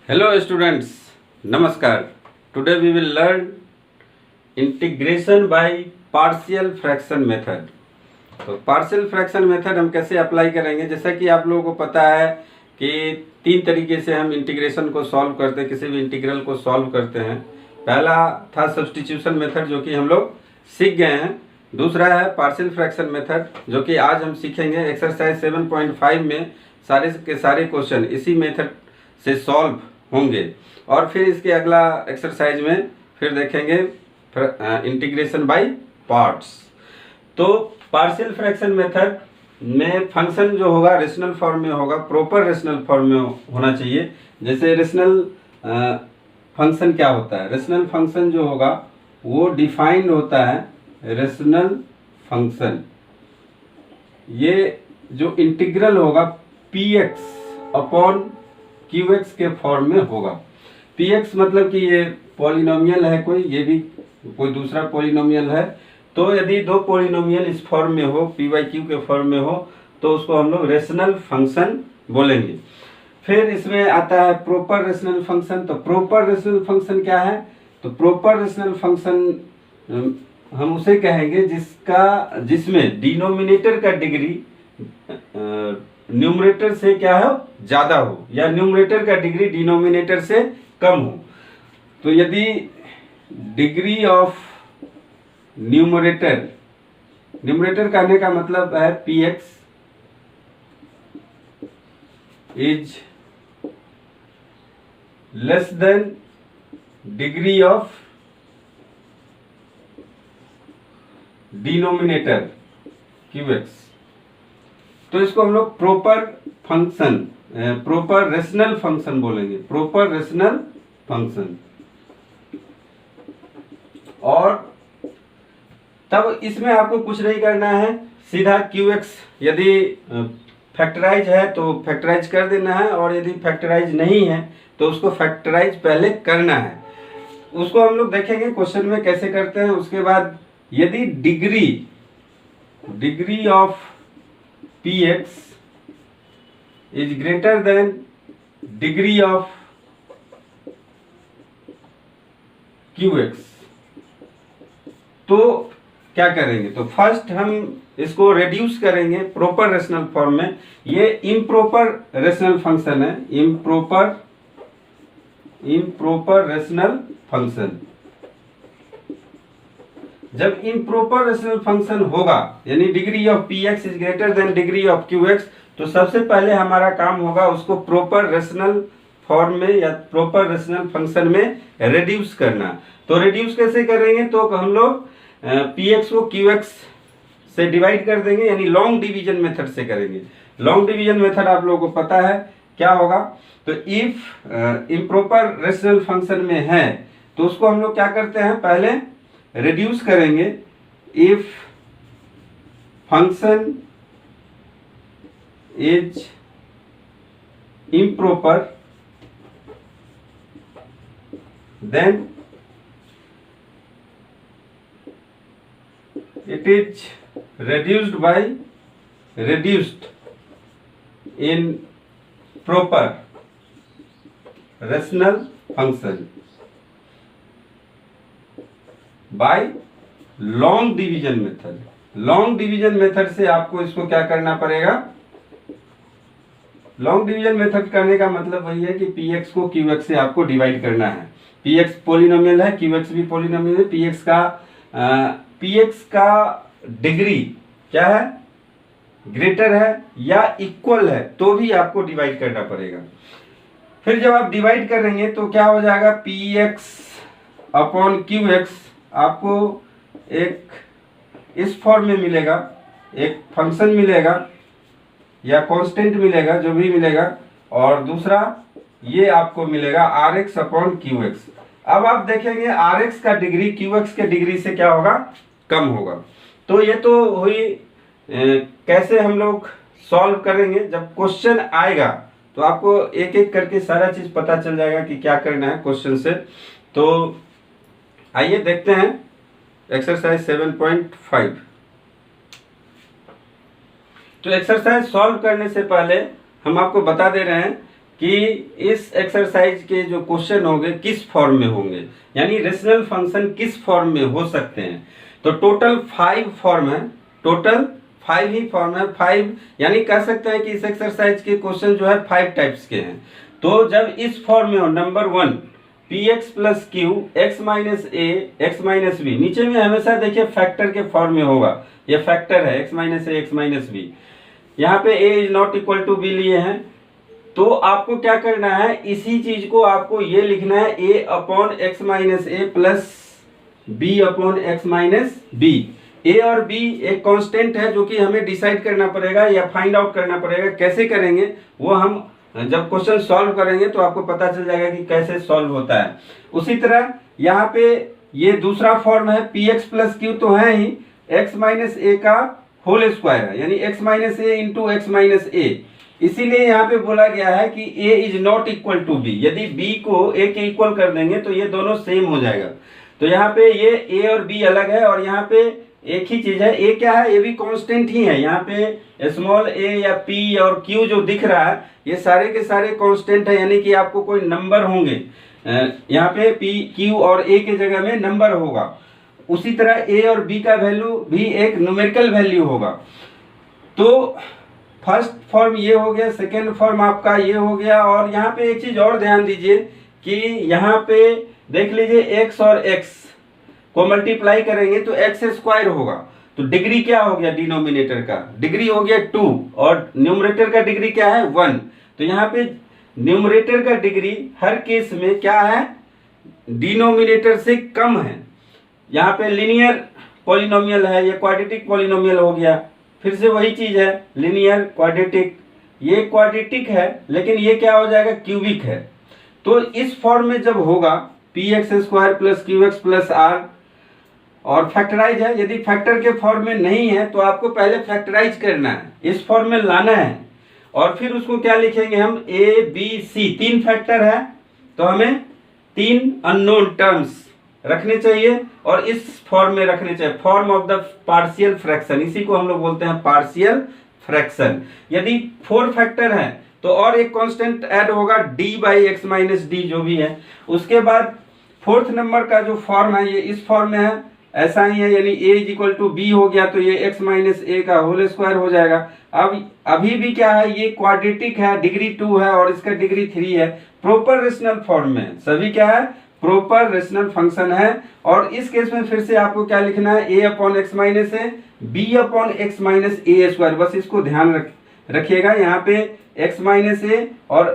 Hello students, Namaskar. Today we will learn integration by partial fraction method. तो partial fraction method हम कैसे apply करेंगे, जैसा कि आप लोगों को पता है कि तीन तरीके से हम इंटीग्रेशन को सॉल्व करते हैं, किसी भी इंटीग्रल को सॉल्व करते हैं। पहला था सब्स्टिट्यूशन मेथड जो कि हम लोग सीख गए हैं। दूसरा है पार्शियल फ्रैक्शन मेथड जो कि आज हम सीखेंगे। एक्सरसाइज 7.5 में सारे के सारे क्वेश्चन इसी मेथड से सॉल्व होंगे और फिर इसके अगला एक्सरसाइज में फिर देखेंगे इंटीग्रेशन बाय पार्ट्स। तो पार्शियल फ्रैक्शन मेथड में फंक्शन जो होगा रेशनल फॉर्म में होगा, प्रॉपर रेशनल फॉर्म में होना चाहिए। जैसे रेशनल फंक्शन क्या होता है, रेशनल फंक्शन जो होगा वो डिफाइंड होता है रेशनल फंक्शन। ये जो इंटीग्रल होगा px अपॉन qx के फॉर्म में होगा। px मतलब कि ये पॉलिनोमियल है कोई, ये भी कोई दूसरा पॉलिनोमियल है। तो यदि दो पॉलिनोमियल इस फॉर्म में हो, पी बाई क्यू के फॉर्म में हो, तो उसको हम लोग रेशनल फंक्शन बोलेंगे। फिर इसमें आता है प्रॉपर रेशनल फंक्शन। तो प्रॉपर रेशनल फंक्शन क्या है, तो प्रॉपर रेशनल फंक्शन हम उसे कहेंगे जिसमें डिनोमिनेटर का डिग्री न्यूमरेटर से क्या हो, ज्यादा हो, या न्यूमरेटर का डिग्री डिनोमिनेटर से कम हो। तो यदि डिग्री ऑफ न्यूमरेटर कहने का मतलब है px is less than degree of denominator qx, तो इसको हम लोग proper function, proper rational function बोलेंगे, प्रॉपर रेशनल फंक्शन। और तब इसमें आपको कुछ नहीं करना है, सीधा qx यदि फैक्टराइज है तो फैक्टराइज कर देना है, और यदि फैक्टराइज नहीं है तो उसको फैक्टराइज पहले करना है। उसको हम लोग देखेंगे क्वेश्चन में कैसे करते हैं। उसके बाद यदि degree of px is greater than degree of qx, तो क्या करेंगे, तो फर्स्ट हम इसको रेड्यूस करेंगे प्रॉपर रेशनल फॉर्म में। ये इम्प्रॉपर रेशनल फंक्शन है, इम्प्रॉपर रेशनल फंक्शन। जब इम्प्रॉपर रेशनल फंक्शन होगा यानी degree of px is greater than degree of qx, तो सबसे पहले हमारा काम होगा उसको प्रॉपर रेशनल फॉर्म में या प्रॉपर रेशनल फंक्शन में रेड्यूस करना। तो रेड्यूस कैसे करेंगे, तो हम लोग px को qx से डिवाइड कर देंगे, यानी लॉन्ग डिवीजन मेथड से करेंगे। लॉन्ग डिवीजन मेथड आप लोगों को पता है क्या होगा। तो इफ इम्प्रॉपर रेशनल फंक्शन में है तो उसको हम लोग क्या करते हैं, पहले रेड्यूस करेंगे। If function is improper then it is reduced in proper rational function by long division method। Long division method से आपको इसको क्या करना पड़ेगा, लॉन्ग डिवीजन मेथड करने का मतलब वही है कि px को qx से आपको डिवाइड करना है। px पॉलिनोमियल है, qx भी पॉलिनोमियल है। px का डिग्री क्या है, ग्रेटर है या इक्वल है, तो भी आपको डिवाइड करना पड़ेगा। फिर जब आप डिवाइड करेंगे तो क्या हो जाएगा, px अपॉन qx आपको एक इस फॉर्म में मिलेगा, एक फंक्शन मिलेगा या कांस्टेंट मिलेगा, जो भी मिलेगा, और दूसरा ये आपको मिलेगा rx अपॉन qx। अब आप देखेंगे rx का डिग्री qx के डिग्री से क्या होगा, कम होगा। तो ये तो हुई कैसे हम लोग सॉल्व करेंगे। जब क्वेश्चन आएगा तो आपको एक एक करके सारा चीज पता चल जाएगा कि क्या करना है क्वेश्चन से। तो आइए देखते हैं एक्सरसाइज 7.5। तो एक्सरसाइज सॉल्व करने से पहले हम आपको बता दे रहे हैं कि इस एक्सरसाइज के जो क्वेश्चन होंगे किस फॉर्म में होंगे, यानी रेशनल फंक्शन किस फॉर्म में हो सकते हैं। तो टोटल 5 फॉर्म है, टोटल 5 ही फॉर्म है, 5 यानी कह सकते हैं कि इस एक्सरसाइज के क्वेश्चन जो है 5 टाइप्स के हैं। तो जब इस फॉर्म में हो, number 1 P X plus Q X minus A X minus B, नीचे में हमेशा देखिए फैक्टर के फॉर्म में होगा, ये फैक्टर है X minus A X minus B, यहाँ पे A is not equal to B लिए हैं। तो आपको क्या करना है, इसी चीज को आपको ये लिखना है A upon x minus A plus B upon x minus B. A और बी एक कांस्टेंट है जो कि हमें डिसाइड करना पड़ेगा या फाइंड आउट करना पड़ेगा। कैसे करेंगे वो हम जब क्वेश्चन सॉल्व करेंगे तो आपको पता चल जाएगा कि कैसे सॉल्व होता है। उसी तरह यहाँ पे ये दूसरा फॉर्म है पी एक्स प्लस क्यू, तो है ही एक्स माइनस ए का होल स्क्वायर है, यानी x minus a into x minus a. इसीलिए यहाँ पे बोला गया है कि a is not equal to b, यदि b को a के इक्वल कर देंगे तो ये दोनों सेम हो जाएगा। तो यहाँ पे ये a और b अलग है और यहाँ पे एक ही चीज है, a क्या है, ये भी कांस्टेंट ही है। यहाँ पे स्मॉल a या p और q जो दिख रहा है ये सारे के सारे कांस्टेंट है, यानी कि आपको कोई नंबर होंगे, यहाँ पे p q और a के जगह में नंबर होगा। उसी तरह a और b का वैल्यू भी एक न्यूमेरिकल वैल्यू होगा। तो फर्स्ट फॉर्म ये हो गया, सेकेंड फॉर्म आपका ये हो गया। और यहाँ पे एक चीज और ध्यान दीजिए कि यहाँ पे देख लीजिए x और x को मल्टीप्लाई करेंगे तो एक्स स्क्वायर होगा। तो डिग्री क्या हो गया, डिनोमिनेटर का डिग्री हो गया 2 और न्यूमरेटर का डिग्री क्या है 1। तो यहाँ पे न्यूमरेटर का डिग्री हर केस में क्या है, डिनोमिनेटर से कम है। यहाँ पे लिनियर पॉलिनोमियल है, ये क्वाड्रेटिक पॉलिनोमियल हो गया, फिर से वही चीज है लिनियर क्वाड्रेटिक, ये क्वाड्रेटिक है लेकिन ये क्या हो जाएगा क्यूबिक है। तो इस फॉर्म में जब होगा p x square plus Q x plus r और फैक्टराइज है, यदि फैक्टर के फॉर्म में नहीं है तो आपको पहले फैक्टराइज करना है, इस फॉर्म में लाना है और फिर उसको क्या लिखेंगे हम ए बी सी, 3 फैक्टर है तो हमें 3 अननोन टर्म्स रखने चाहिए और इस फॉर्म में रखने चाहिए, form of the partial fraction, इसी को हम लोग बोलते हैं पार्शियल फ्रैक्शन। यदि 4 फैक्टर है तो और एक कांस्टेंट ऐड होगा d by x minus D जो भी है। उसके बाद 4th नंबर का जो फॉर्म है ये इस फॉर्म में है, ऐसा ही है, यानी a is equal to b हो गया तो ये एक्स माइनस ए का होल स्क्वायर हो जाएगा। अब अभी भी क्या है, ये क्वाड्रेटिक है, डिग्री 2 है और इसका डिग्री 3 है, प्रॉपर रेशनल फॉर्म में सभी क्या है, प्रॉपर रेशनल फंक्शन है। और इस केस में फिर से आपको क्या लिखना है, a upon x minus a b upon x minus a square, बस इसको ध्यान रखिएगा। यहाँ पे x माइनस ए और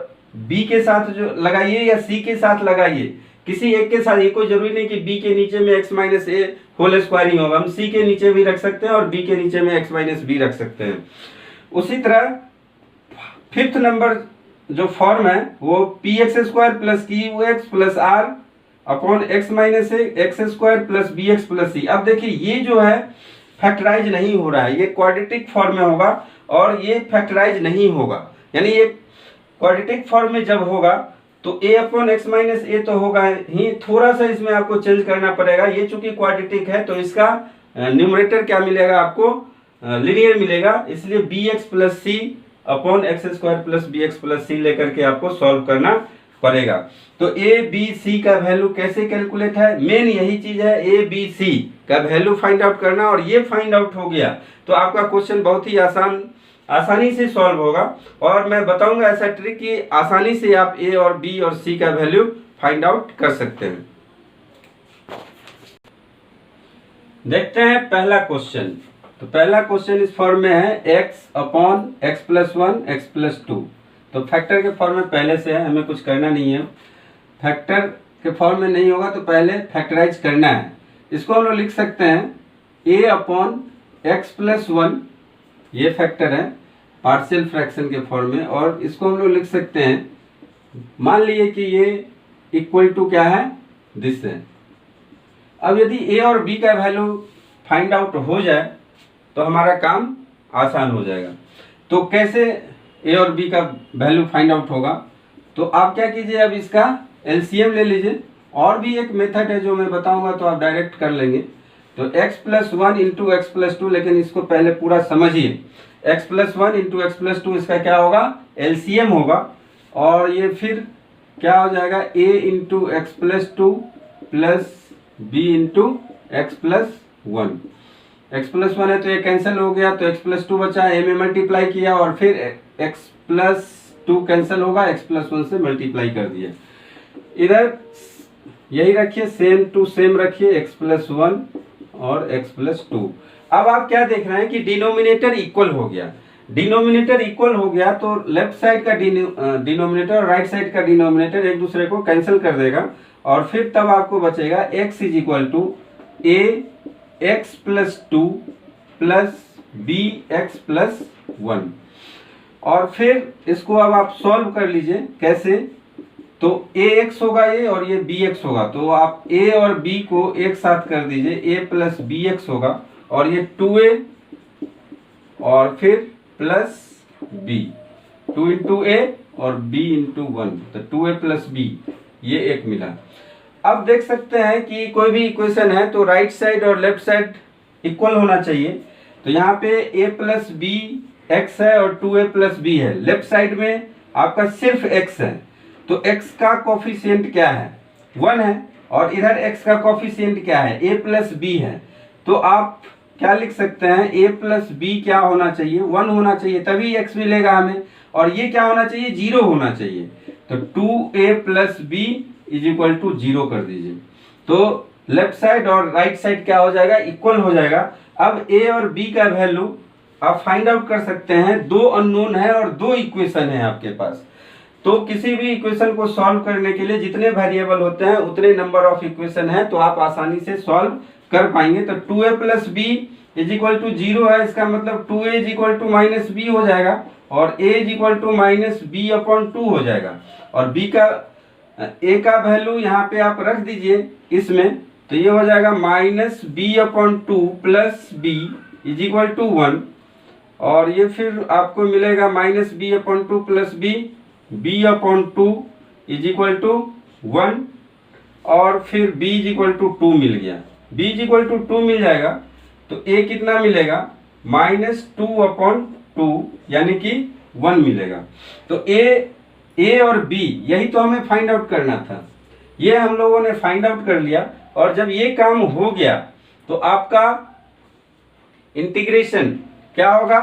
b के साथ जो लगाइए या c के साथ लगाइए, किसी एक के साथ, ये कोई जरूरी नहीं कि b के नीचे में x माइनस ए होल स्क्वायर ही होगा, हम c के नीचे भी रख सकते हैं और b के नीचे में x माइनस बी रख सकते हैं। उसी तरह 5th नंबर जो फॉर्म है वो P x square plus Q x plus R upon x minus A X square plus B x plus C. अब देखिए ये जो है फैक्टराइज नहीं हो रहा है, ये क्वाड्रेटिक फॉर्म में होगा और ये फैक्टराइज नहीं होगा, यानी ये क्वाड्रेटिक फॉर्म में जब होगा तो a अपॉन एक्स माइनस ए तो होगा ही, थोड़ा सा इसमें आपको चेंज करना पड़ेगा। ये चूंकि क्वाड्रेटिक है तो इसका न्यूमरेटर क्या मिलेगा आपको, लिनियर मिलेगा, इसलिए B x plus C upon x square plus B x plus C लेकर के आपको सॉल्व करना पड़ेगा। तो ए बी सी का वैल्यू कैसे कैलकुलेट है, मेन यही चीज है, ए बी सी का वैल्यू फाइंड आउट करना, और ये फाइंड आउट हो गया तो आपका क्वेश्चन बहुत ही आसानी से सॉल्व होगा। और मैं बताऊंगा ऐसा ट्रिक कि आसानी से आप ए और बी और सी का वैल्यू फाइंड आउट कर सकते हैं। देखते हैं पहला क्वेश्चन। तो पहला क्वेश्चन इस फॉर्म में है x upon x plus 1 x plus 2। तो फैक्टर के फॉर्म में पहले से है, हमें कुछ करना नहीं है, फैक्टर के फॉर्म में नहीं होगा तो पहले फैक्टराइज करना है। इसको हम लोग लिख सकते हैं a अपॉन एक्स प्लस 1, ये फैक्टर है पार्शियल फ्रैक्शन के फॉर्म में, और इसको हम लोग लिख सकते हैं, मान लिए कि ये इक्वल टू क्या है, दिस है। अब यदि a और b का वैल्यू फाइंड आउट हो जाए तो हमारा काम आसान हो जाएगा। तो कैसे a और b का वैल्यू फाइंड आउट होगा, तो आप क्या कीजिए, अब इसका एलसीएम ले लीजिए, और भी एक मेथड है जो मैं बताऊंगा तो आप डायरेक्ट कर लेंगे। तो x plus 1 into x plus 2, लेकिन इसको पहले पूरा समझिए, x plus 1 into x plus 2 इसका क्या होगा, एलसीएम होगा, और ये फिर क्या हो जाएगा, a into x plus two plus b into x plus one. X plus one है तो ये कैंसिल हो गया, तो एक्स प्लस टू बचा, ए में मल्टीप्लाई किया और फिर एक्स प्लस टू कैंसिल होगा, एक्स प्लस वन से मल्टीप्लाई कर दिया। इधर यही रखिए, सेम टू सेम रखिए, एक्स प्लस वन और एक्स प्लस टू। अब आप क्या देख रहे हैं कि डिनोमिनेटर इक्वल हो गया। डिनोमिनेटर इक्वल हो गया तो लेफ्ट साइड का डिनोमिनेटर और राइट साइड का डिनोमिनेटर एक दूसरे को कैंसिल कर देगा और फिर तब आपको बचेगा x is equal to a x plus two plus B x plus one. और फिर इसको अब आप सॉल्व कर लीजिए। कैसे, तो ए एक्स होगा ये और ये बी एक्स होगा, तो आप a और b को एक साथ कर दीजिए, a प्लस बी एक्स होगा और ये 2a और फिर प्लस b, 2 इंटू ए और b इंटू वन, तो 2a प्लस b, ये एक मिला। अब देख सकते हैं कि कोई भी इक्वेशन है तो राइट साइड और लेफ्ट साइड इक्वल होना चाहिए। तो यहाँ पे a प्लस बी एक्स है और 2a प्लस बी है, लेफ्ट साइड में आपका सिर्फ x है, तो x का कोफिशिएंट क्या है, 1 है, और इधर x का कोफिशिएंट क्या है, a प्लस बी है। तो आप क्या लिख सकते हैं, a प्लस बी क्या होना चाहिए, 1 होना चाहिए, तभी x मिलेगा हमें, और ये क्या होना चाहिए, 0 होना चाहिए। तो 2a plus b is equal to 0 कर दीजिए, तो लेफ्ट साइड और राइट साइड क्या हो जाएगा, इक्वल हो जाएगा। अब a और b का वैल्यू आप फाइंड आउट कर सकते हैं, दो अननोन है और दो इक्वेशन है आपके पास। तो किसी भी इक्वेशन को सॉल्व करने के लिए जितने वेरिएबल होते हैं उतने नंबर ऑफ इक्वेशन है, तो आप आसानी से सॉल्व कर पाएंगे। तो 2a plus b is equal to 0 है, इसका मतलब 2a is equal to minus b हो जाएगा और a is equal to minus b upon 2 हो जाएगा। और b का a का वैल्यू यहाँ पे आप रख दीजिए इसमें, तो ये हो जाएगा minus b upon 2 plus b is equal to 1, और ये फिर आपको मिलेगा minus b upon 2 plus B upon 2 is equal to 1, और फिर b इज इक्वल टू 2 मिल गया। b इज इक्वल टू 2 मिल जाएगा तो a कितना मिलेगा, माइनस 2 अपॉन 2 यानी कि 1 मिलेगा। तो a और b यही तो हमें फाइंड आउट करना था, ये हम लोगों ने फाइंड आउट कर लिया। और जब ये काम हो गया तो आपका इंटीग्रेशन क्या होगा,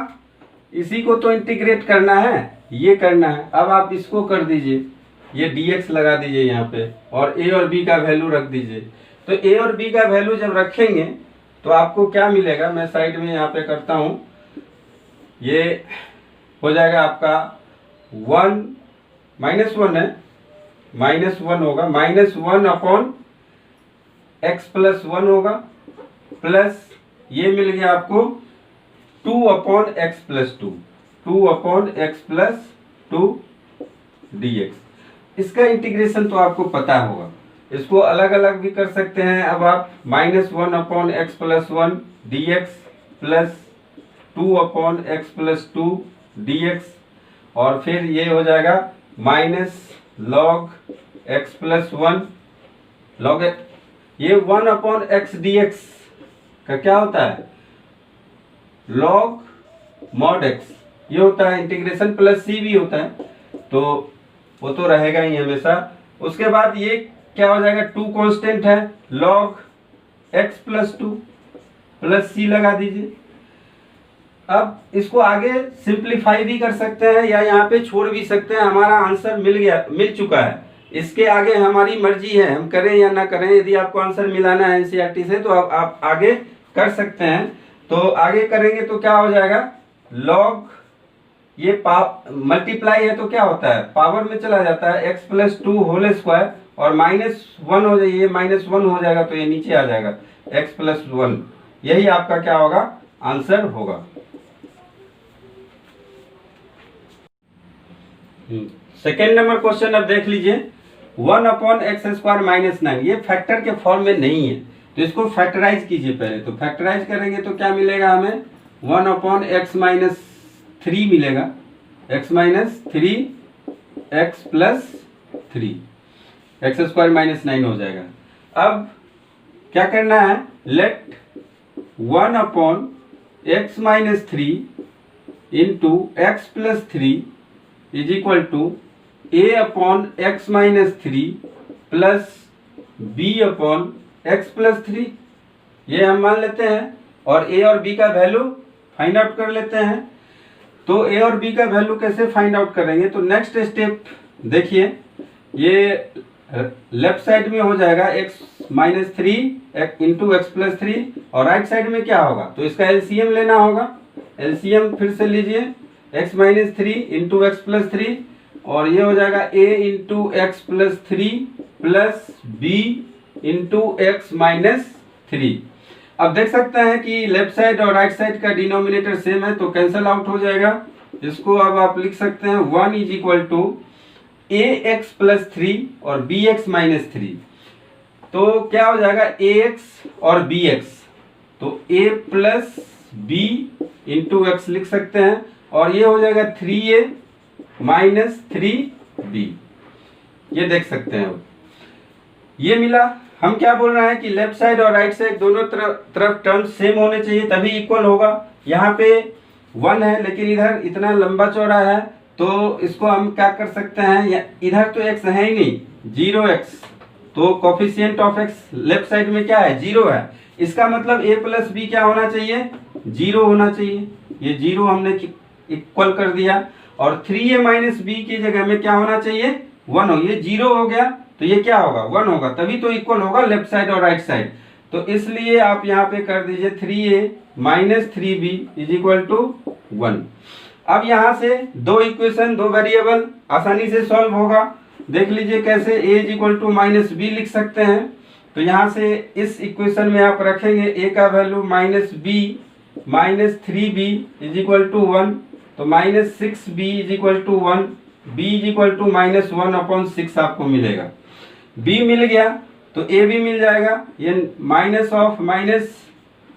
इसी को तो इंटीग्रेट करना है, ये करना है। अब आप इसको कर दीजिए, ये dx लगा दीजिए यहाँ पे और a और b का वैल्यू रख दीजिए। तो a और b का वैल्यू जब रखेंगे तो आपको क्या मिलेगा, मैं साइड में यहाँ पे करता हूँ, ये हो जाएगा आपका 1 माइनस 1 है, माइनस 1 होगा, माइनस 1 अपॉन एक्स प्लस 1 होगा, प्लस ये मिल गया आपको 2 upon x plus 2, 2 upon x plus 2 dx। इसका इंटीग्रेशन तो आपको पता होगा, इसको अलग अलग भी कर सकते हैं। अब आप minus 1 upon x plus 1 dx plus 2 upon x plus 2 dx, और फिर ये हो जाएगा minus log x plus 1 log, ये 1 अपॉन एक्स dx का क्या होता है, लॉग मॉड एक्स, ये होता है इंटीग्रेशन, प्लस सी भी होता है, तो वो तो रहेगा ही हमेशा। उसके बाद ये क्या हो जाएगा, 2 कांस्टेंट है, लॉग एक्स प्लस 2 प्लस सी लगा दीजिए। अब इसको आगे सिंप्लीफाई भी कर सकते हैं या यहाँ पे छोड़ भी सकते हैं, हमारा आंसर मिल चुका है। इसके आगे हमारी मर्जी है, हम करें या ना करें। यदि आपको आंसर मिलाना है एनसीईआरटी से तो आप आगे कर सकते हैं। तो आगे करेंगे तो क्या हो जाएगा, लॉग ये मल्टीप्लाई है तो क्या होता है, पावर में चला जाता है, एक्स प्लस 2 होल स्क्वायर, और माइनस 1 हो जाए, माइनस 1 हो जाएगा तो ये नीचे आ जाएगा एक्स प्लस 1। यही आपका क्या होगा, आंसर होगा। सेकेंड नंबर क्वेश्चन अब देख लीजिए, 1 अपॉन एक्स स्क्वायर माइनस 9, ये फैक्टर के फॉर्म में नहीं है तो इसको फैक्टराइज कीजिए पहले। तो फैक्टराइज करेंगे तो क्या मिलेगा हमें, 1 अपॉन एक्स माइनस 3 मिलेगा, x minus 3 x plus 3, x square minus 9 हो जाएगा। अब क्या करना है, let 1 upon x minus 3 into x plus 3 is equal to a upon x minus three plus b upon x plus three, ये हम मान लेते हैं और a और b का वैल्यू फाइंड आउट कर लेते हैं। तो a और b का वैल्यू कैसे फाइंड आउट करेंगे, तो नेक्स्ट स्टेप देखिए, ये लेफ्ट साइड में हो जाएगा x minus three into x plus three और राइट साइड में क्या होगा, तो इसका एलसीएम लेना होगा। एलसीएम फिर से लीजिए, x minus three into x plus three और ये हो जाएगा a into x plus three plus b into x minus three. अब देख सकते हैं कि लेफ्ट साइड और राइट साइड का डिनोमिनेटर सेम है तो कैंसल आउट हो जाएगा। इसको अब आप लिख सकते हैं 1 is equal to a x plus three और बी एक्स माइनस थ्री। तो क्या हो जाएगा ए एक्स और बी एक्स, तो a plus b into x लिख सकते हैं और ये हो जाएगा 3a माइनस 3b। ये देख सकते हैं, ये मिला। हम क्या बोल रहे हैं कि लेफ्ट साइड और राइट साइड दोनों तरफ टर्म्स सेम होने चाहिए तभी इक्वल होगा। यहाँ पे 1 है लेकिन इधर इतना लंबा चौड़ा है तो इसको हम क्या कर सकते हैं, इधर तो x है ही नहीं, 0x, तो coefficient of x left side में क्या है, 0 है। इसका मतलब a प्लस बी क्या होना चाहिए, 0 होना चाहिए। ये 0 हमने इक्वल कर दिया और 3a माइनस बी की जगह में क्या होना चाहिए, 1 हो। ये 0 हो गया तो ये क्या होगा, 1 होगा, तभी तो इक्वल होगा लेफ्ट साइड और राइट साइड। तो इसलिए आप यहाँ पे कर दीजिए 3a minus 3b is equal to 1। अब यहाँ से दो इक्वेशन, दो वेरिएबल आसानी से सॉल्व होगा। देख लीजिए कैसे, a is equal to minus b लिख सकते हैं। तो यहाँ से इस इक्वेशन में आप रखेंगे a का value minus b minus 3b is equal to 1, तो minus 6b is equal to 1, b is equal to minus 1 upon 6 आपको मिलेगा। b मिल गया तो a भी मिल जाएगा, ये माइनस ऑफ माइनस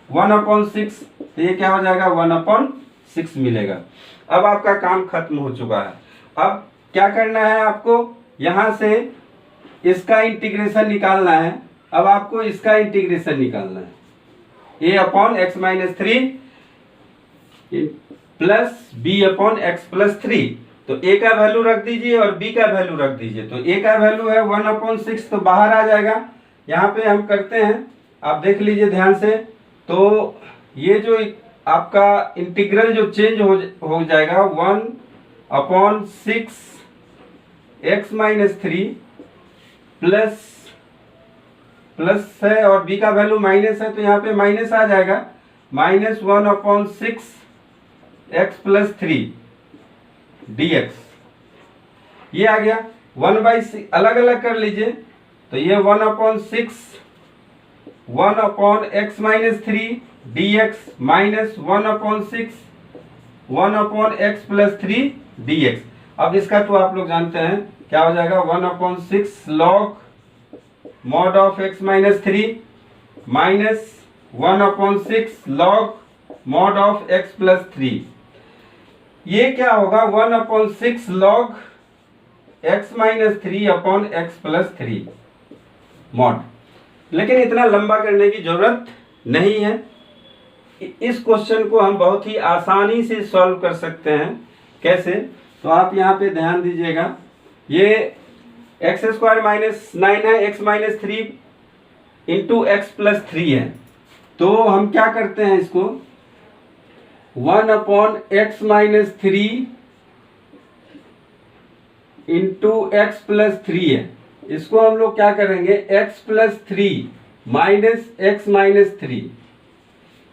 1 अपॉन 6, तो ये क्या हो जाएगा 1 अपॉन 6 मिलेगा। अब आपका काम खत्म हो चुका है। अब क्या करना है आपको, यहाँ से इसका इंटीग्रेशन निकालना है। अब आपको इसका इंटीग्रेशन निकालना है, a upon x minus three plus B upon x plus three. तो a का वैल्यू रख दीजिए और b का वैल्यू रख दीजिए। तो a का वैल्यू है 1 अपॉन 6 तो बाहर आ जाएगा। यहाँ पे हम करते हैं, आप देख लीजिए ध्यान से। तो ये जो आपका इंटीग्रल जो चेंज हो जाएगा 1 upon 6 x minus three plus है और b का वैल्यू माइनस है तो यहाँ पे माइनस आ जाएगा, minus 1 upon 6 x plus three dx। ये आ गया 1/6, अलग अलग कर लीजिए। तो ये 1 upon 6 1 upon x minus three dx minus 1 upon 6 1 upon x plus three dx। अब इसका तो आप लोग जानते हैं क्या हो जाएगा, 1 upon 6 log mod of x minus three minus 1 upon 6 log mod of x plus three. ये क्या होगा 1 upon 6 log x minus three upon x plus three mod. लेकिन इतना लंबा करने की जरूरत नहीं है। इस क्वेश्चन को हम बहुत ही आसानी से सॉल्व कर सकते हैं। कैसे, तो आप यहाँ पे ध्यान दीजिएगा, ये एक्स स्क्वायर माइनस 9 है, X minus three into x plus three है। तो हम क्या करते हैं, इसको 1 upon x minus three into x plus three है। इसको हम लोग क्या करेंगे, x plus three minus x minus three,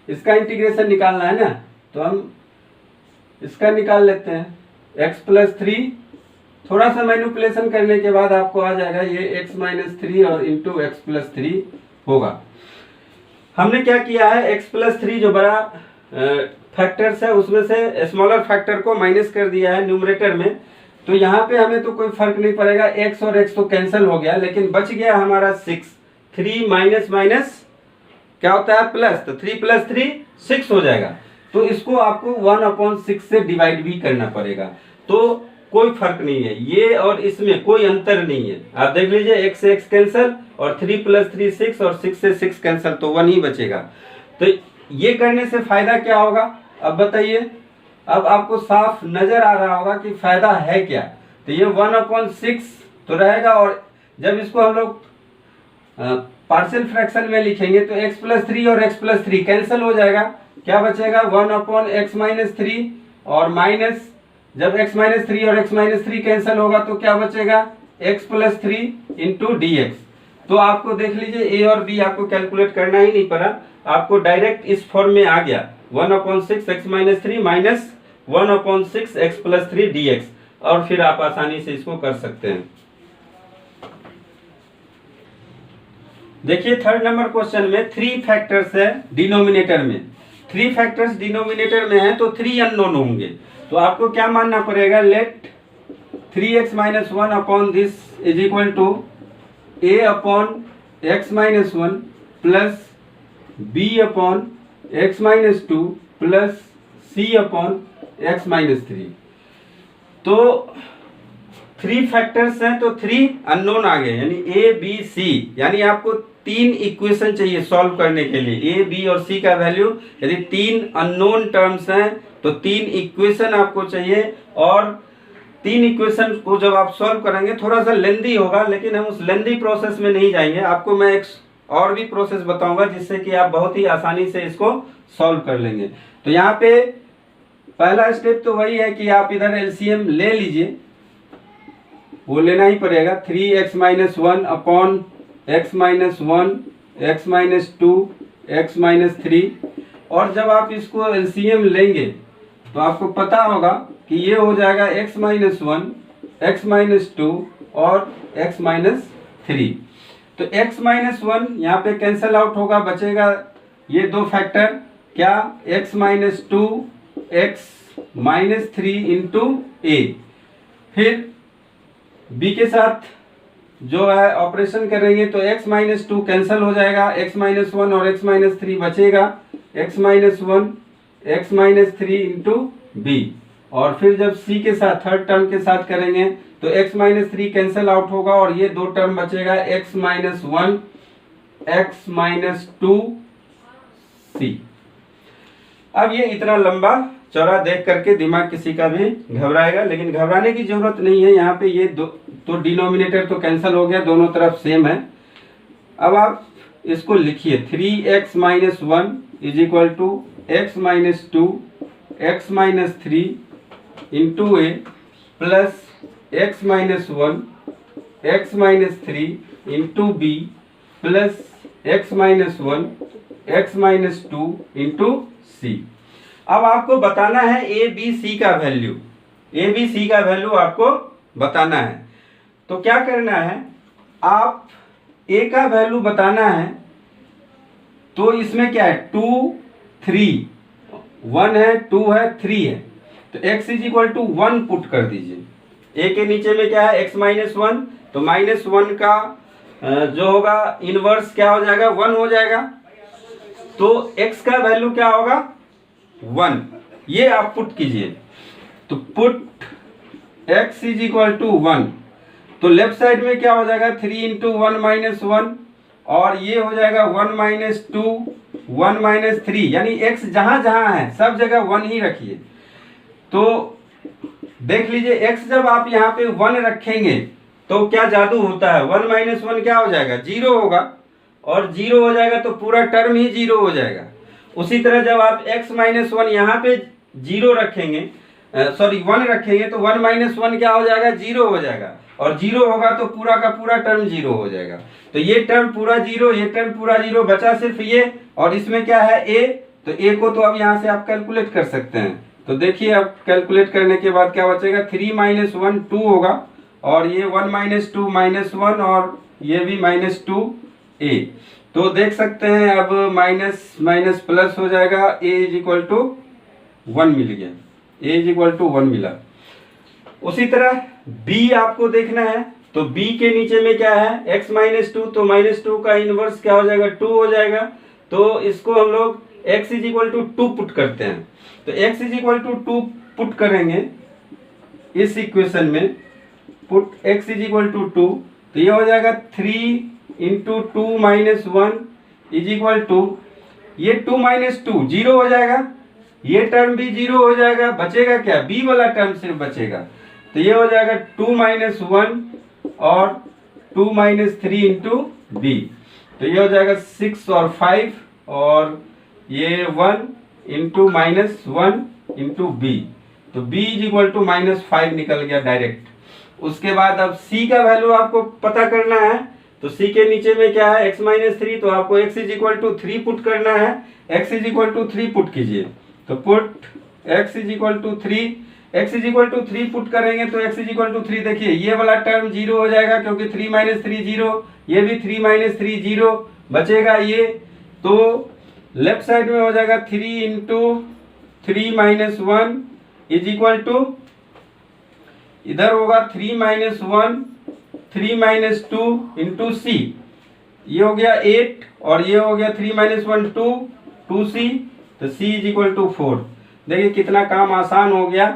इसका इंटीग्रेशन निकालना है ना, तो हम इसका निकाल लेते हैं। एक्स प्लस थ्री, थोड़ा सा मैनिपुलेशन करने के बाद आपको आ जाएगा ये एक्स माइनस थ्री और इंटू एक्स प्लस थ्री होगा। हमने क्या किया है, एक्स प्लस थ्री जो बड़ा फैक्टर्स है उसमें से स्मॉलर फैक्टर को माइनस कर दिया है न्यूमरेटर में। तो यहाँ पे हमें तो कोई फर्क नहीं पड़ेगा, एक्स और एक्स तो कैंसिल हो गया, लेकिन बच गया हमारा 6। 3 माइनस माइनस क्या होता है प्लस, तो 3 प्लस 3 6 हो जाएगा। तो इसको आपको 1 अपॉन 6 से डिवाइड भी करना पड़ेगा। तो कोई फर्क नहीं है, ये और इसमें कोई अंतर नहीं है। आप देख लीजिए, x से x कैंसिल और 3 प्लस 3 6 और 6 से 6 कैंसिल, तो 1 ही बचेगा। तो ये करने से फायदा क्या होगा, अब बताइए। अब आपको साफ नजर आ रहा होगा कि फायदा है क्या। तो ये 1/6 तो रहेगा। और जब इसको हम लोग पार्शियल फ्रैक्शन में लिखेंगे तो x+3 और x+3 कैंसिल हो जाएगा, क्या बचेगा 1/x-3 और माइनस, जब x-3 और x-3 कैंसिल होगा तो क्या बचेगा x+3 × dx। तो आपको देख लीजिए a और b आपको कैलकुलेट करना ही नहीं पड़ा, आपको डायरेक्ट इस फॉर्म में आ गया 1/6x-3 माइनस 1/6x+3 dx, और फिर आप आसानी से इसको कर सकते हैं। देखिए थर्ड नंबर क्वेश्चन में 3 फैक्टर्स है डिनोमिनेटर में, 3 फैक्टर्स डिनोमिनेटर में है तो 3 अननोन होंगे। तो आपको क्या मानना पड़ेगा, let 3x-1 upon this is equal to a upon x-1 plus b upon x-2 plus c upon x-3। तो 3 फैक्टर्स हैं तो 3 अननोन आ गए, यानी a b c, यानी आपको 3 इक्वेशन चाहिए सॉल्व करने के लिए। a b और c का वैल्यू, यदि 3 अननोन टर्म्स हैं तो 3 इक्वेशन आपको चाहिए। और 3 इक्वेशन को जब आप सॉल्व करेंगे थोड़ा सा लेंदी होगा, लेकिन हम उस लेंदी प्रोसेस में नहीं जाएंगे, आपको मैं एक और भी प्रोसेस बताऊंगा जिससे कि आप बहुत ही आसानी से इसको सॉल्व कर लेंगे। तो यहाँ पे पहला स्टेप तो वही है कि आप इधर एलसीएम ले लीजिए, वो लेना ही पड़ेगा। 3x-1 upon x-1 x-2 x-3, और जब आप इसको एलसीएम लेंगे तो आपको पता होगा कि ये हो जाएगा x-1 x-2 और x-3। तो x-1 यहाँ पे कैंसल आउट होगा, बचेगा ये 2 फैक्टर, क्या x-2 x-3 इंटू a। फिर b के साथ जो है ऑपरेशन करेंगे तो x-2 कैंसिल हो जाएगा, x-1 और x-3 बचेगा, x-1 x-3 इंटू b। और फिर जब c के साथ थर्ड टर्म के साथ करेंगे तो x-3 कैंसिल आउट होगा और ये 2 टर्म बचेगा, x-1 x-2 c। अब ये इतना लंबा चौड़ा देख करके दिमाग किसी का भी घबराएगा, लेकिन घबराने की जरूरत नहीं है। यहाँ पे ये तो डिनोमिनेटर तो कैंसिल हो गया, दोनों तरफ सेम है। अब आप इसको लिखिए 3x-1 is equal to x-2 x-3 into A plus x-1 x-3 into B plus x-1 x-2 into C. अब आपको बताना है ए बी सी का वैल्यू, ए बी सी का वैल्यू आपको बताना है। तो क्या करना है, आप ए का वैल्यू बताना है तो इसमें क्या है 2 3 1 है 2 है 3 है, तो x is equal to 1 put कर दीजिए। ए के नीचे में क्या है x-1, तो -1 का जो होगा इनवर्स क्या हो जाएगा 1 हो जाएगा, तो x का वैल्यू क्या होगा 1, ये आप पुट कीजिए। तो put x is equal to 1, तो लेफ्ट साइड में क्या हो जाएगा 3 इंटू 1 -1, और ये हो जाएगा 1 - 2 1 - 3, यानी x जहां जहां है सब जगह 1 ही रखिए। तो देख लीजिए x जब आप यहाँ पे 1 रखेंगे तो क्या जादू होता है, 1 - 1 क्या हो जाएगा 0 होगा, और 0 हो जाएगा तो पूरा टर्म ही 0 हो जाएगा। उसी तरह जब आप x - 1 यहाँ पे 0 रखेंगे, सॉरी 1 रखेंगे तो 1 - 1 क्या हो जाएगा 0 हो जाएगा, और 0 होगा तो पूरा का पूरा टर्म 0 हो जाएगा। तो ये टर्म पूरा 0, ये टर्म पूरा 0, बचा सिर्फ ये, और इसमें क्या है a, तो a को तो अब यहाँ से आप कैलकुलेट कर सकते हैं। तो देखिए अब कैलकुलेट करने के बाद क्या बचेगा 3 - 1 2 होगा, और ये 1 - 2 -1, और ये भी -2a। तो देख सकते हैं अब माइनस माइनस प्लस हो जाएगा, a इज इक्वल टू 1 मिल गया, a इज इक्वल टू 1 मिला। उसी तरह b आपको देखना है, तो b के नीचे में क्या है x - 2, तो -2 का इनवर्स क्या हो जाएगा 2 हो जाएगा। तो इसको हम लोग x is equal to 2 put करते हैं, तो x is equal to 2 put करेंगे इस इक्वेशन में, put x is equal to 2, तो ये हो जाएगा 3 इंटू 2 - 1 इज इक्वल टू, ये 2 - 2 0 हो जाएगा, ये टर्म भी 0 हो जाएगा, बचेगा क्या b वाला टर्म सिर्फ बचेगा। तो ये हो जाएगा 2 माइनस 1 और 2 माइनस 3 इंटू बी। तो ये हो जाएगा 6 और 5 और ये 1 इंटू माइनस 1 इंटू बी। तो b इज इक्वल टू -5 निकल गया डायरेक्ट। उसके बाद अब c का वैल्यू आपको पता करना है। तो c के नीचे में क्या है, x माइनस 3, तो आपको x is equal to 3 put करना है। x is equal to 3 put कीजिए। तो put x is equal to 3, x is equal to 3 put करेंगे तो x इज इक्वल टू 3, देखिए ये वाला टर्म 0 हो जाएगा क्योंकि 3 माइनस 3 0, ये भी 3 माइनस 3 0 बचेगा ये। तो लेफ्ट साइड में हो जाएगा 3 into 3 minus 1 is equal to, इधर होगा 3 माइनस 1 3 माइनस 2 इंटू सी, ये हो गया 8 और ये हो गया 3 माइनस 1 2 2c, तो c इज इक्वल टू 4। देखिए कितना काम आसान हो गया।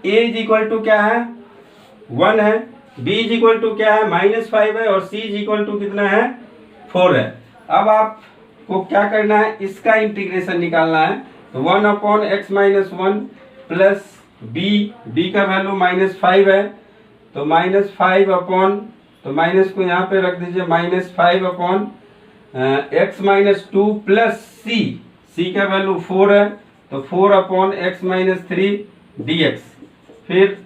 a इज इक्वल टू क्या है 1 है, b इज इक्वल टू क्या है -5 है और c इज इक्वल टू कितना है 4 है। अब आपको क्या करना है, इसका इंटीग्रेशन निकालना है। तो 1 upon x minus 1 plus b का वैल्यू -5 है, तो -5 अपॉन, तो माइनस को यहाँ पे रख दीजिए, -5 upon x minus 2 plus c का वैल्यू 4 है, तो 4 अपॉन एक्स माइनस 3 dx। फिर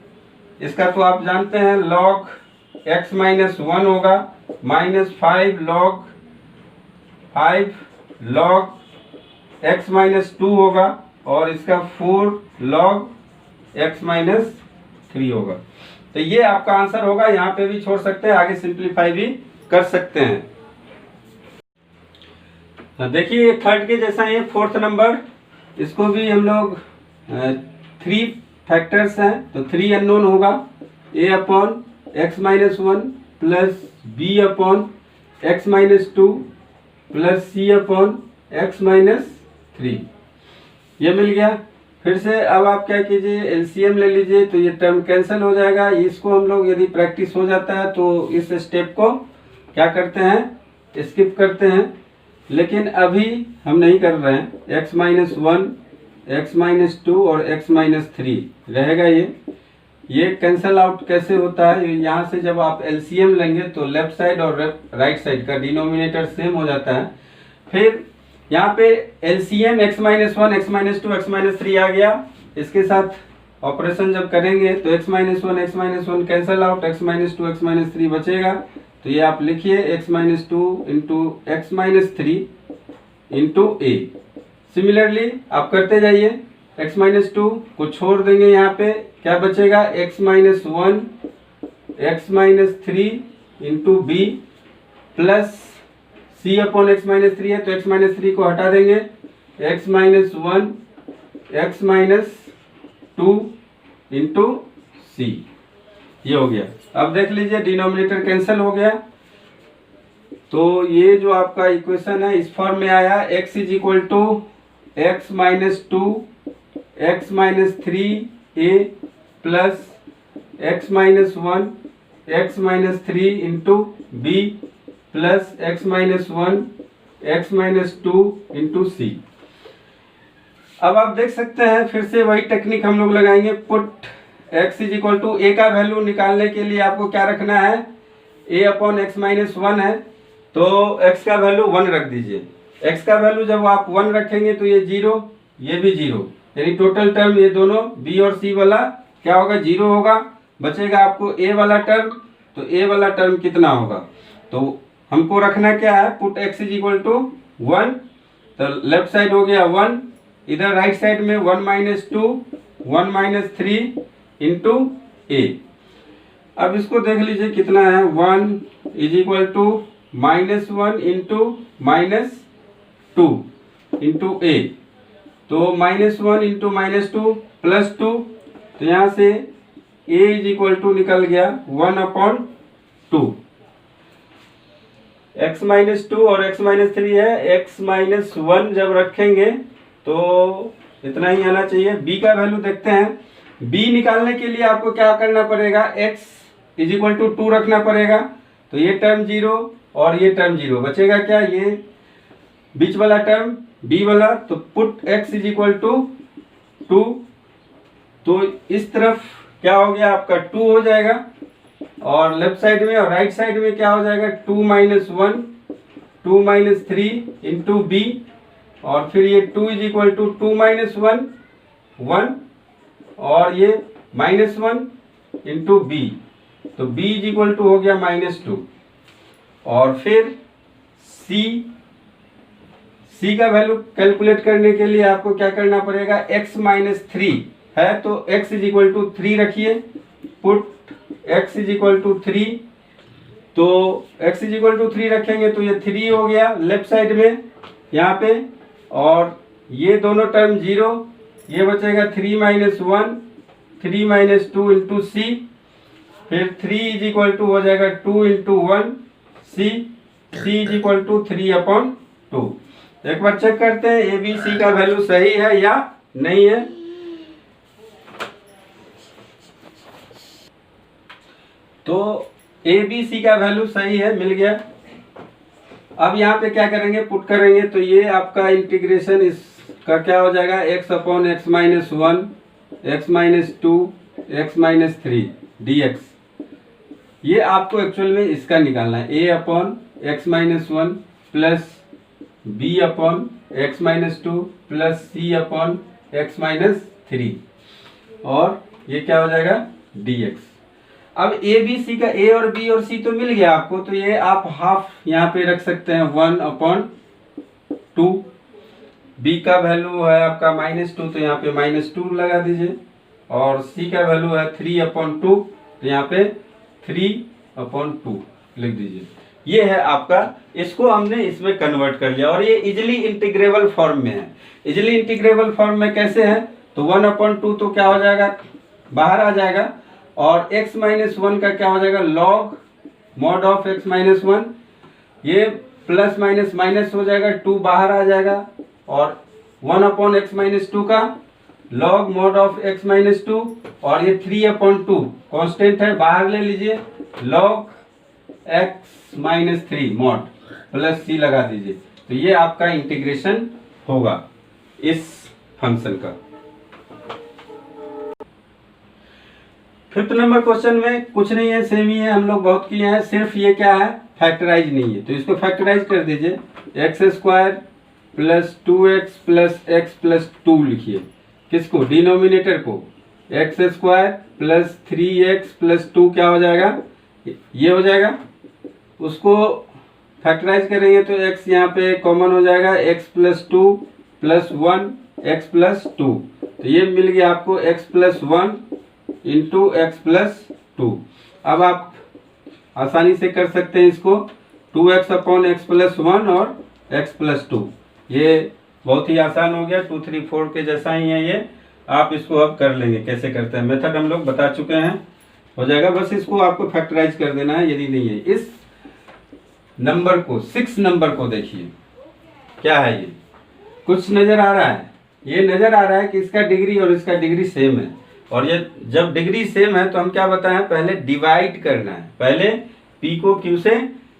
इसका तो आप जानते हैं log x माइनस 1 होगा, -5 log x माइनस 2 होगा और इसका 4 log x माइनस 3 होगा। तो ये आपका आंसर होगा, यहाँ पे भी छोड़ सकते हैं, आगे सिंप्लीफाई भी कर सकते हैं। देखिए थर्ड के जैसा ये फोर्थ नंबर, इसको भी हम लोग 3 फैक्टर्स हैं, तो 3 अननोन होगा, a upon x minus 1 plus b upon x minus 2 plus c upon x minus 3, ये मिल गया। फिर से अब आप क्या कीजिए, एलसीएम ले लीजिए, तो ये टर्म कैंसिल हो जाएगा। इसको हम लोग यदि प्रैक्टिस हो जाता है तो इस स्टेप को क्या करते हैं, स्किप करते हैं, लेकिन अभी हम नहीं कर रहे हैं। x माइनस 1 एक्स माइनस 2 और x माइनस 3 रहेगा। ये कैंसिल आउट कैसे होता है, यहाँ से जब आप एलसीएम लेंगे तो लेफ्ट साइड और राइट साइड का डिनोमिनेटर सेम हो जाता है। फिर यहाँ पे LCM x minus 1 x minus 2 X minus 3 आ गया, इसके साथ ऑपरेशन जब करेंगे तो x minus 1 x minus 1 cancel out, x minus 2 X minus 3 बचेगा। तो ये आप लिखिए x minus 2 into x minus 3 into a। Similarly आप करते जाइए, x माइनस 2 को छोड़ देंगे, यहाँ पे क्या बचेगा, x minus 1 x minus 3 into B plus c upon x minus 3 है, तो x माइनस 3 को हटा देंगे, x minus 1 x minus 2 into C, ये हो गया। अब देख लीजिए डिनोमिनेटर कैंसिल हो गया, तो ये जो आपका इक्वेशन है इस फॉर्म में आया, x is equal to X minus 2 X minus 3 a plus X minus 1 x minus 3 into B plus X minus 1 x minus 2 into C. अब आप देख सकते हैं, फिर से वही टेक्निक हम लोग लगाएंगे। Put x is equal to a का वैल्यू निकालने के लिए आपको क्या रखना है, a अपॉन एक्स माइनस 1 है, तो x का वैल्यू 1 रख दीजिए। x का वैल्यू जब आप 1 रखेंगे तो ये 0, ये भी 0, यानी टोटल टर्म ये दोनों b और c वाला क्या होगा, 0 होगा। बचेगा आपको a वाला टर्म, तो a वाला टर्म कितना होगा, तो हमको रखना क्या है, put x is equal to 1, तो लेफ्ट साइड हो गया 1, इधर राइट साइड में 1 माइनस 2 1 माइनस 3 इंटू a। अब इसको देख लीजिए कितना है, 1 is equal to -1 into -2 into a, तो -1 इंटू -2 प्लस 2, तो यहाँ से a इज इक्वल टू निकल गया 1 अपॉन 2। x माइनस 2 और x माइनस 3 है, x माइनस 1 जब रखेंगे तो इतना ही आना चाहिए। b का वैल्यू देखते हैं, b निकालने के लिए आपको क्या करना पड़ेगा, x इज इक्वल टू 2 रखना पड़ेगा, तो ये टर्म 0 और ये टर्म 0, बचेगा क्या, ये बीच वाला टर्म b वाला, तो put x is equal to 2, तो इस तरफ क्या हो गया आपका 2 हो जाएगा, और लेफ्ट साइड में और राइट साइड में क्या हो जाएगा 2 - 1 2 - 3 इंटू बी, और फिर ये 2 = 2 - 1 1, और ये -1 इंटू बी, तो b = हो गया -2। और फिर c का वैल्यू कैलकुलेट करने के लिए आपको क्या करना पड़ेगा, x - 3 है तो x = 3 रखिए, पुट x = 3, तो x = 3 रखेंगे तो ये 3 हो गया लेफ्ट साइड में यहाँ पे, और ये दोनों टर्म 0, ये बचेगा 3 - 1 3 - 2 इंटू सी, फिर 3 = हो जाएगा 2 इंटू 1 सी, c = 3/2। एक बार चेक करते हैं ए बी सी का वैल्यू सही है या नहीं है। तो ए बी सी का वैल्यू सही है, मिल गया। अब यहाँ पे क्या करेंगे, पुट करेंगे, तो ये आपका इंटीग्रेशन इसका क्या हो जाएगा, x/(x - 1 x - 2 x - 3 dx। ये आपको एक्चुअल में इसका निकालना है, a/(x - 1 plus b/(x - 2 plus c/(x - 3), और ये क्या हो जाएगा dx। अब ए बी सी का ए और बी और सी तो मिल गया आपको, तो ये आप हाफ यहाँ पे रख सकते हैं 1/2। बी का वैल्यू है आपका -2, तो यहाँ पे -2 लगा दीजिए, और सी का वैल्यू है 3/2, तो यहाँ पे 3/2 लिख दीजिए। ये है आपका, इसको हमने इसमें कन्वर्ट कर लिया, और ये इजिली इंटीग्रेबल फॉर्म में है। इजिली इंटीग्रेबल फॉर्म में कैसे है, तो 1/2 तो क्या हो जाएगा, बाहर आ जाएगा, और x - 1 का क्या हो जाएगा, log mod of x - 1, ये प्लस माइनस माइनस हो जाएगा, 2 बाहर आ जाएगा, और 1/x - 2 का log mod of x - 2, और ये 3/2 कांस्टेंट है, बाहर ले लीजिए, log x - 3 mod plus c लगा दीजिए। तो ये आपका इंटीग्रेशन होगा इस फंक्शन का। 5th नंबर क्वेश्चन में कुछ नहीं है, सेम ही है, हम लोग बहुत किए हैं, सिर्फ ये क्या है, फैक्टराइज नहीं है, तो इसको फैक्टराइज कर दीजिए। x² plus 2x plus x plus 2 लिखिए, किसको, डिनोमिनेटर को, x² प्लस 3x प्लस 2 क्या हो जाएगा, ये हो जाएगा। उसको फैक्टराइज करेंगे तो x यहाँ पे कॉमन हो जाएगा, x plus 2 plus 1 x plus 2, तो ये मिल गया आपको x plus 1 into x plus 2। अब आप आसानी से कर सकते हैं इसको, 2x/x प्लस 1 और x प्लस 2, ये बहुत ही आसान हो गया, 2 3 4 के जैसा ही है ये। आप इसको अब कर लेंगे, कैसे करते हैं, मेथड हम लोग बता चुके हैं, हो जाएगा, बस इसको आपको फैक्टराइज कर देना है यदि नहीं है। इस नंबर को, 6 नंबर को देखिए, क्या है ये, कुछ नजर आ रहा है, ये नजर आ रहा है कि इसका डिग्री और इसका डिग्री सेम है, और ये जब डिग्री सेम है तो हम क्या बताएं, पहले डिवाइड करना है, पहले p को q से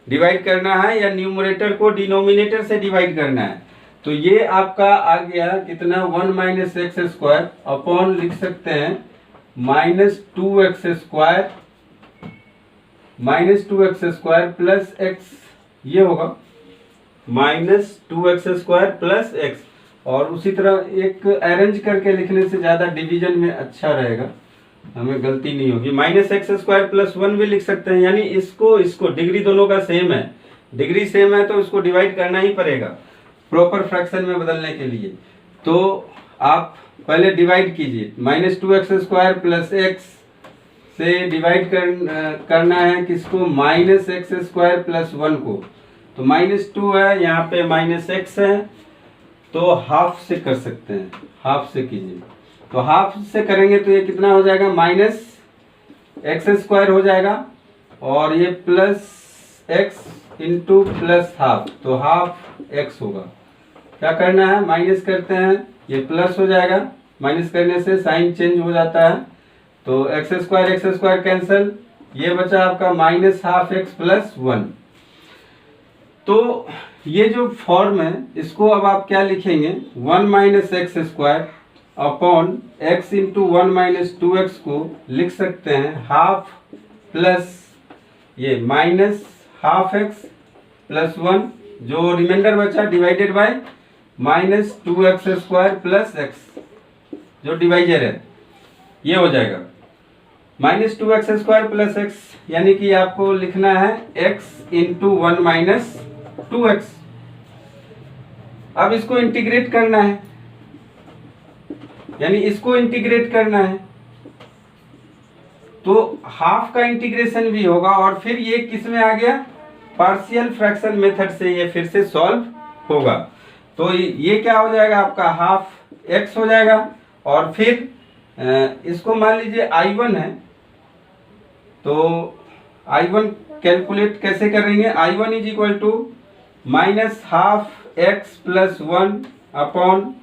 डिवाइड करना है, या न्यूमरेटर को डिनोमिनेटर से डिवाइड करना है। तो ये आपका आ गया कितना, 1 - x² अपॉन लिख सकते हैं -2x² प्लस x, ये होगा -2x² प्लस x, और उसी तरह एक अरेंज करके लिखने से ज़्यादा डिवीजन में अच्छा रहेगा, हमें गलती नहीं होगी। -x² प्लस 1 भी लिख सकते हैं, यानी इसको डिग्री दोनों का सेम है, डिग्री सेम है तो इसको डिवाइड करना ही पड़ेगा प्रॉपर फ्रैक्शन में बदलने के लिए। तो आप पहले डिवाइड कीजिए, -2x² प्लस x से डिवाइड करना है किसको, -x² प्लस 1 को, तो -2 है, यहाँ पे -x है, तो हाफ से कर सकते हैं, हाफ से कीजिए, तो हाफ से करेंगे तो ये कितना हो जाएगा, -x² हो जाएगा, और ये plus x into plus half, तो हाफ x होगा। क्या करना है, माइनस करते हैं, ये प्लस हो जाएगा, माइनस करने से साइन चेंज हो जाता है, तो x² कैंसिल, ये बचा आपका -12x प्लस 1। तो ये जो फॉर्म है, इसको अब आप क्या लिखेंगे, 1 - x² upon x into 1 minus 2x को लिख सकते हैं हाफ प्लस ये माइनस हाफ x प्लस 1, जो रिमाइंडर बचा divided by minus 2x square plus x, जो डिवाइजर है ये हो जाएगा minus 2x square plus x, यानी कि आपको लिखना है x इंटू 1 माइनस 2x। अब इसको इंटीग्रेट करना है, यानी इसको इंटीग्रेट करना है, तो हाफ का इंटीग्रेशन भी होगा और फिर ये किस में आ गया, पार्शियल फ्रैक्शन मेथड से ये फिर से सॉल्व होगा। तो ये क्या हो जाएगा आपका हाफ x हो जाएगा, और फिर इसको मान लीजिए I1 है, तो I1 कैलकुलेट कैसे करेंगे, I1 is equal to minus half x plus 1 upon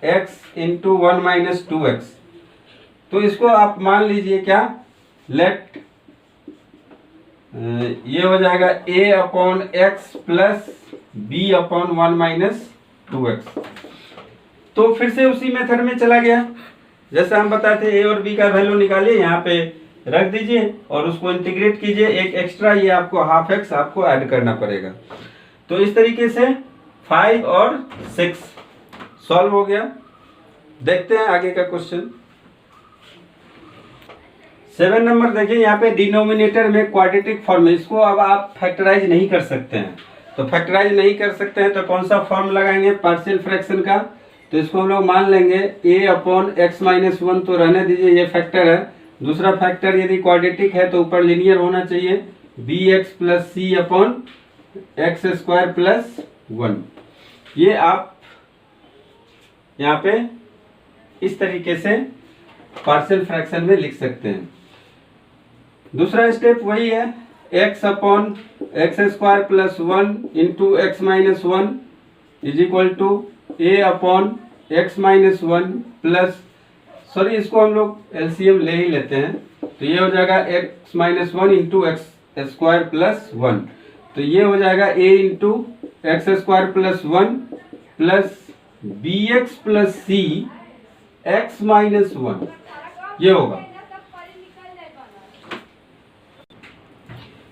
x into 1 minus 2x। तो इसको आप मान लीजिए क्या, लेट ये हो जाएगा a upon x plus b upon 1 minus 2x। तो फिर से उसी मेथड में चला गया, जैसे हम बताते a और b का वैल्यू निकालिए, यहाँ पे रख दीजिए और उसको इंटीग्रेट कीजिए, एक एक्स्ट्रा ये आपको हाफ x आपको ऐड करना पड़ेगा। तो इस तरीके से 5 और 6 सॉल्व हो गया। देखते हैं आगे का क्वेश्चन। 7 नंबर देखिए, यहाँ पे डिनोमिनेटर में क्वाड्रेटिक फॉर्म है, इसको अब आप फैक्टराइज नहीं कर सकते हैं। तो फैक्टराइज नहीं कर सकते हैं तो कौन सा फॉर्म लगाएंगे पार्शियल फ्रैक्शन का, तो इसको हम लोग मान लेंगे a अपॉन एक्स माइनस 1, तो रहने दीजिए ये फैक्टर है। दूसरा फैक्टर यदि क्वाड्रेटिक है तो ऊपर लीनियर होना चाहिए, bx plus c upon x square plus 1। ये आप यहाँ पे इस तरीके से पार्शियल फ्रैक्शन में लिख सकते हैं। दूसरा स्टेप वही है, x upon x square plus 1 into x minus 1 is equal to a upon x minus 1 plus, sorry इसको हम लोग एलसीएम ले ही लेते हैं, तो ये हो जाएगा x minus 1 into x square plus 1। तो ये हो जाएगा a into x square plus 1 plus B x plus c x minus 1, ये होगा।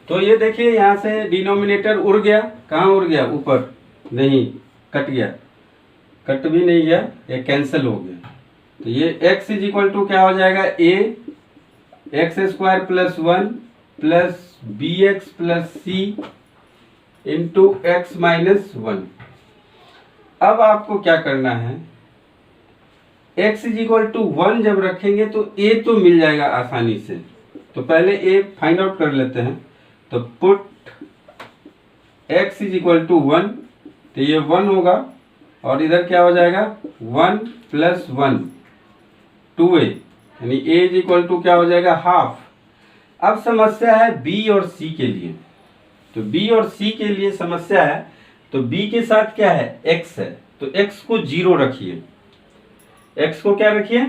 तो ये देखिए यहाँ से डिनोमिनेटर उड़ गया, कहाँ उड़ गया, ऊपर नहीं, कट गया, कट भी नहीं गया, ये कैंसिल हो गया। तो ये x इज इक्वल टू क्या हो जाएगा, a x square plus 1 plus B x plus c into x minus 1। अब आपको क्या करना है, x इज इक्वल टू 1 जब रखेंगे तो a तो मिल जाएगा आसानी से, तो पहले a फाइंड आउट कर लेते हैं। तो put x is equal to 1, तो ये 1 होगा, और इधर क्या हो जाएगा 1 प्लस 1 2a, यानी a इज इक्वल टू क्या हो जाएगा हाफ। अब समस्या है b और c के लिए, तो b और c के लिए समस्या है, तो b के साथ क्या है x है, तो x को 0 रखिए, x को क्या रखिए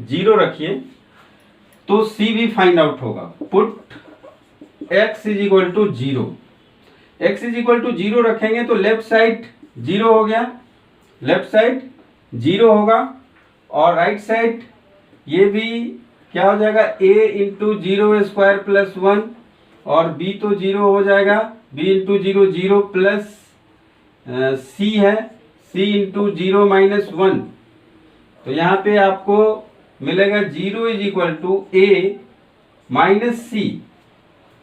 0 रखिए, तो c भी फाइंड आउट होगा। Put x is equal to 0, x is equal to 0 रखेंगे तो लेफ्ट साइड 0 हो गया, लेफ्ट साइड 0 होगा, और राइट साइड ये भी क्या हो जाएगा a इंटू 0 स्क्वायर प्लस 1, और b तो 0 हो जाएगा, b इंटू 0 0 प्लस c है c इंटू 0 माइनस 1। तो यहाँ पे आपको मिलेगा 0 is equal to a minus C,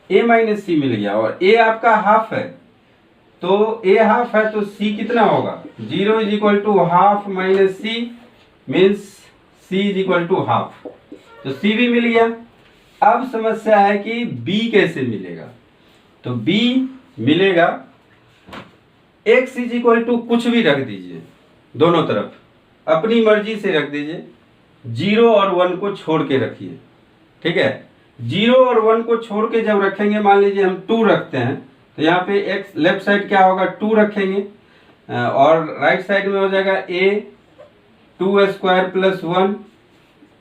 a minus C मिल गया, और a आपका हाफ है, तो a हाफ है तो c कितना होगा 0 is equal to half minus c means c is equal to half, तो c भी मिल गया। अब समस्या है कि b कैसे मिलेगा, तो b मिलेगा x इज इक्वल टू कुछ भी रख दीजिए, दोनों तरफ अपनी मर्जी से रख दीजिए, 0 और 1 को छोड़ के रखिए, ठीक है। 0 और 1 को छोड़ के जब रखेंगे, मान लीजिए हम 2 रखते हैं, तो यहाँ पे x लेफ्ट साइड क्या होगा 2 रखेंगे, और राइट साइड में हो जाएगा a 2 square plus 1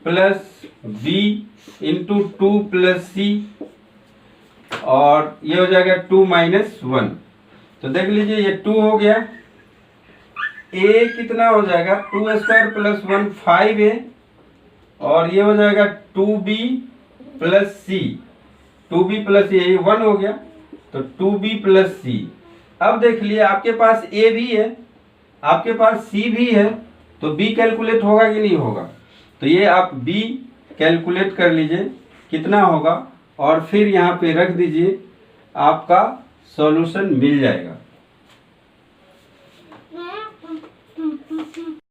plus b into 2 plus c, और ये हो जाएगा 2 माइनस 1। तो देख लीजिए ये 2 हो गया, ए कितना हो जाएगा 2² + 1 5a और ये हो जाएगा 2b + c 2b + a 1 हो गया तो 2b + c। अब देख लिए आपके पास a भी है आपके पास c भी है तो b कैलकुलेट होगा कि नहीं होगा, तो ये आप b कैलकुलेट कर लीजिए कितना होगा और फिर यहाँ पे रख दीजिए, आपका सॉल्यूशन मिल जाएगा।